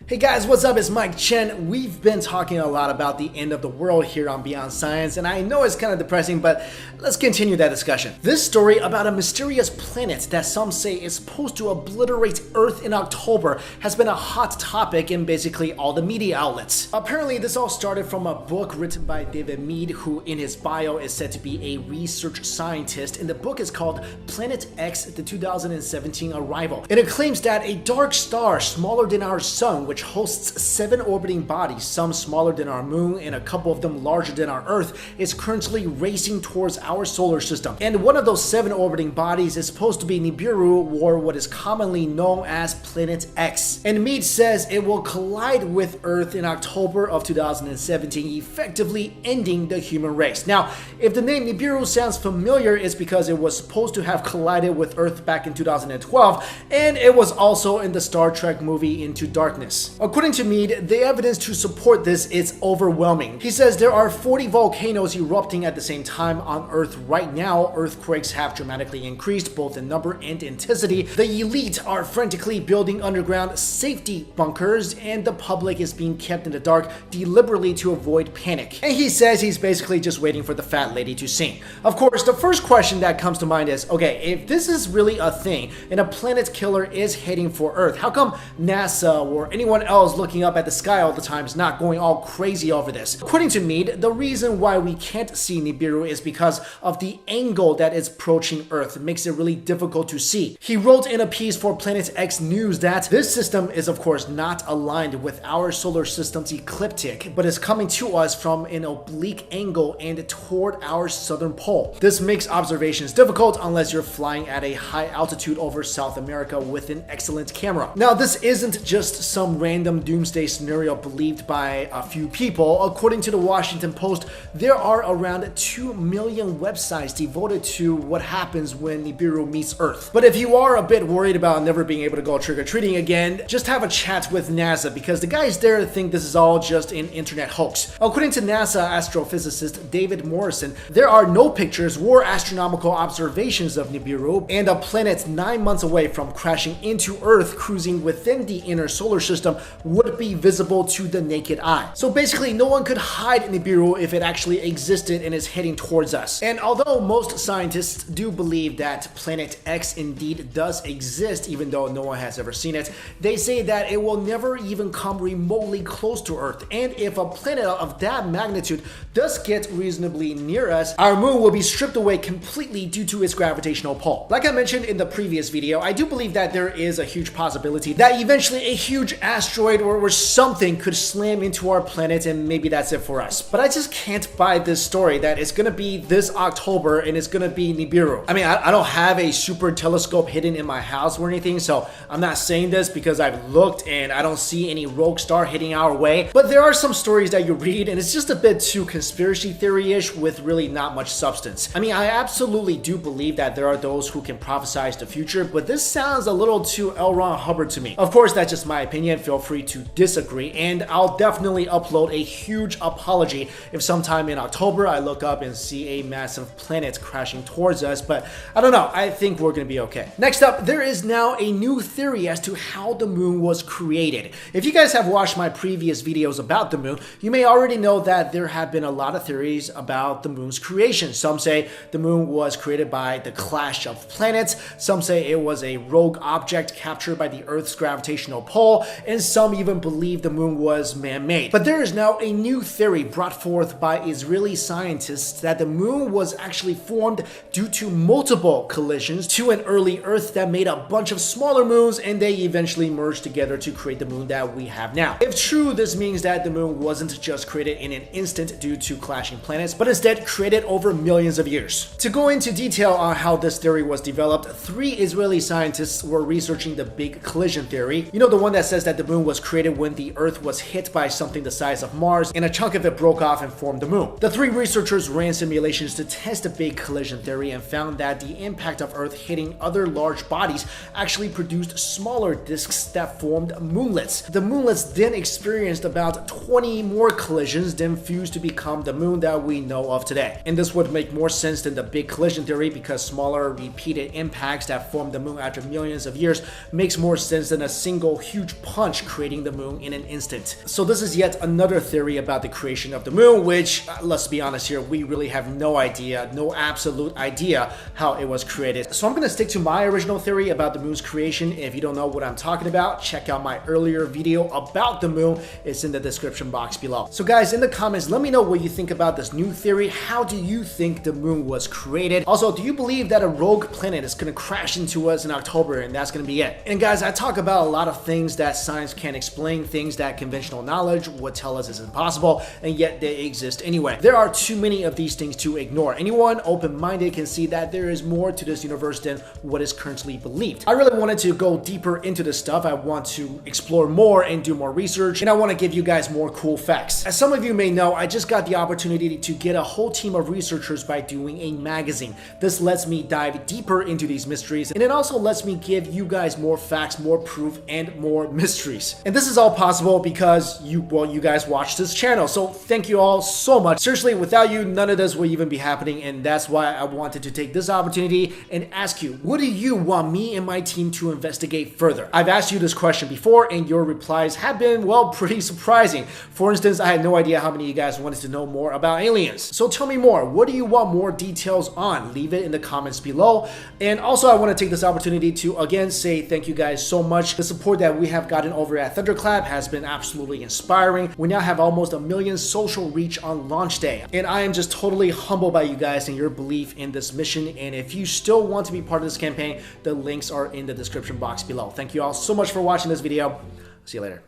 Hey guys, what's up? It's Mike Chen. We've been talking a lot about the end of the world here on Beyond Science, and I know it's kind of depressing, but let's continue that discussion. This story about a mysterious planet that some say is supposed to obliterate Earth in October has been a hot topic in basically all the media outlets. Apparently, this all started from a book written by David Mead, who in his bio is said to be a research scientist, and the book is called Planet X, the 2017 Arrival. And it claims that a dark star smaller than our sun, which hosts 7 orbiting bodies, some smaller than our moon and a couple of them larger than our Earth, is currently racing towards our solar system. And one of those 7 orbiting bodies is supposed to be Nibiru, or what is commonly known as Planet X. And Mead says it will collide with Earth in October of 2017, effectively ending the human race. Now, if the name Nibiru sounds familiar, it's because it was supposed to have collided with Earth back in 2012, and it was also in the Star Trek movie Into Darkness. According to Mead, the evidence to support this is overwhelming. He says there are 40 volcanoes erupting at the same time on Earth right now. Earthquakes have dramatically increased both in number and intensity. The elite are frantically building underground safety bunkers, and the public is being kept in the dark deliberately to avoid panic. And he says he's basically just waiting for the fat lady to sing. Of course, the first question that comes to mind is, okay, if this is really a thing and a planet killer is heading for Earth, how come NASA or anyone else looking up at the sky all the time is not going all crazy over this? According to Mead, the reason why we can't see Nibiru is because of the angle that it's approaching Earth. It makes it really difficult to see. He wrote in a piece for Planet X News that this system is of course not aligned with our solar system's ecliptic, but is coming to us from an oblique angle and toward our southern pole. This makes observations difficult unless you're flying at a high altitude over South America with an excellent camera. Now, this isn't just some random doomsday scenario believed by a few people. According to the Washington Post, there are around 2 million websites devoted to what happens when Nibiru meets Earth. But if you are a bit worried about never being able to go trick-or-treating again, just have a chat with NASA, because the guys there think this is all just an internet hoax. According to NASA astrophysicist David Morrison, there are no pictures or astronomical observations of Nibiru, and a planet 9 months away from crashing into Earth cruising within the inner solar system would be visible to the naked eye. So basically, no one could hide Nibiru if it actually existed and is heading towards us. And although most scientists do believe that Planet X indeed does exist, even though no one has ever seen it, they say that it will never even come remotely close to Earth. And if a planet of that magnitude does get reasonably near us, our moon will be stripped away completely due to its gravitational pull. Like I mentioned in the previous video, I do believe that there is a huge possibility that eventually a huge asteroid or something could slam into our planet, and maybe that's it for us. But I just can't buy this story that it's gonna be this October and it's gonna be Nibiru. I mean, I don't have a super telescope hidden in my house or anything, so I'm not saying this because I've looked and I don't see any rogue star hitting our way. But there are some stories that you read and it's just a bit too conspiracy theory-ish with really not much substance. I mean, I absolutely do believe that there are those who can prophesize the future, but this sounds a little too L. Ron Hubbard to me. Of course, that's just my opinion. Feel free to disagree, and I'll definitely upload a huge apology if sometime in October I look up and see a massive planet crashing towards us, but I don't know, I think we're gonna be okay. Next up, there is now a new theory as to how the moon was created. If you guys have watched my previous videos about the moon, you may already know that there have been a lot of theories about the moon's creation. Some say the moon was created by the clash of planets, some say it was a rogue object captured by the Earth's gravitational pull, and some even believe the moon was man-made. But there is now a new theory brought forth by Israeli scientists that the moon was actually formed due to multiple collisions to an early Earth that made a bunch of smaller moons, and they eventually merged together to create the moon that we have now. If true, this means that the moon wasn't just created in an instant due to clashing planets, but instead created over millions of years. To go into detail on how this theory was developed, 3 Israeli scientists were researching the big collision theory. You know, the one that says that the moon was created when the Earth was hit by something the size of Mars and a chunk of it broke off and formed the moon. The 3 researchers ran simulations to test the big collision theory and found that the impact of Earth hitting other large bodies actually produced smaller disks that formed moonlets. The moonlets then experienced about 20 more collisions, then fused to become the moon that we know of today. And this would make more sense than the big collision theory, because smaller repeated impacts that formed the moon after millions of years makes more sense than a single huge punch much, creating the moon in an instant. So this is yet another theory about the creation of the moon, which, let's be honest here, we really have no idea, no absolute idea how it was created. So I'm going to stick to my original theory about the moon's creation. If you don't know what I'm talking about, check out my earlier video about the moon. It's in the description box below. So guys, in the comments, let me know what you think about this new theory. How do you think the moon was created? Also, do you believe that a rogue planet is going to crash into us in October and that's going to be it? And guys, I talk about a lot of things that science can't explain, things that conventional knowledge would tell us is impossible, and yet they exist anyway. There are too many of these things to ignore. Anyone open-minded can see that there is more to this universe than what is currently believed. I really wanted to go deeper into this stuff. I want to explore more and do more research, and I want to give you guys more cool facts. As some of you may know, I just got the opportunity to get a whole team of researchers by doing a magazine. This lets me dive deeper into these mysteries, and it also lets me give you guys more facts, more proof, and more mysteries. And this is all possible because you guys watch this channel. So thank you all so much. Seriously, without you, none of this would even be happening, and that's why I wanted to take this opportunity and ask you, what do you want me and my team to investigate further? I've asked you this question before, and your replies have been, well, pretty surprising. For instance, I had no idea how many of you guys wanted to know more about aliens. So tell me more. What do you want more details on? Leave it in the comments below. And also, I want to take this opportunity to again say thank you guys so much. The support that we have gotten over at Thunderclap has been absolutely inspiring. We now have almost 1 million social reach on launch day, and I am just totally humbled by you guys and your belief in this mission. And if you still want to be part of this campaign, the links are in the description box below. Thank you all so much for watching this video. See you later.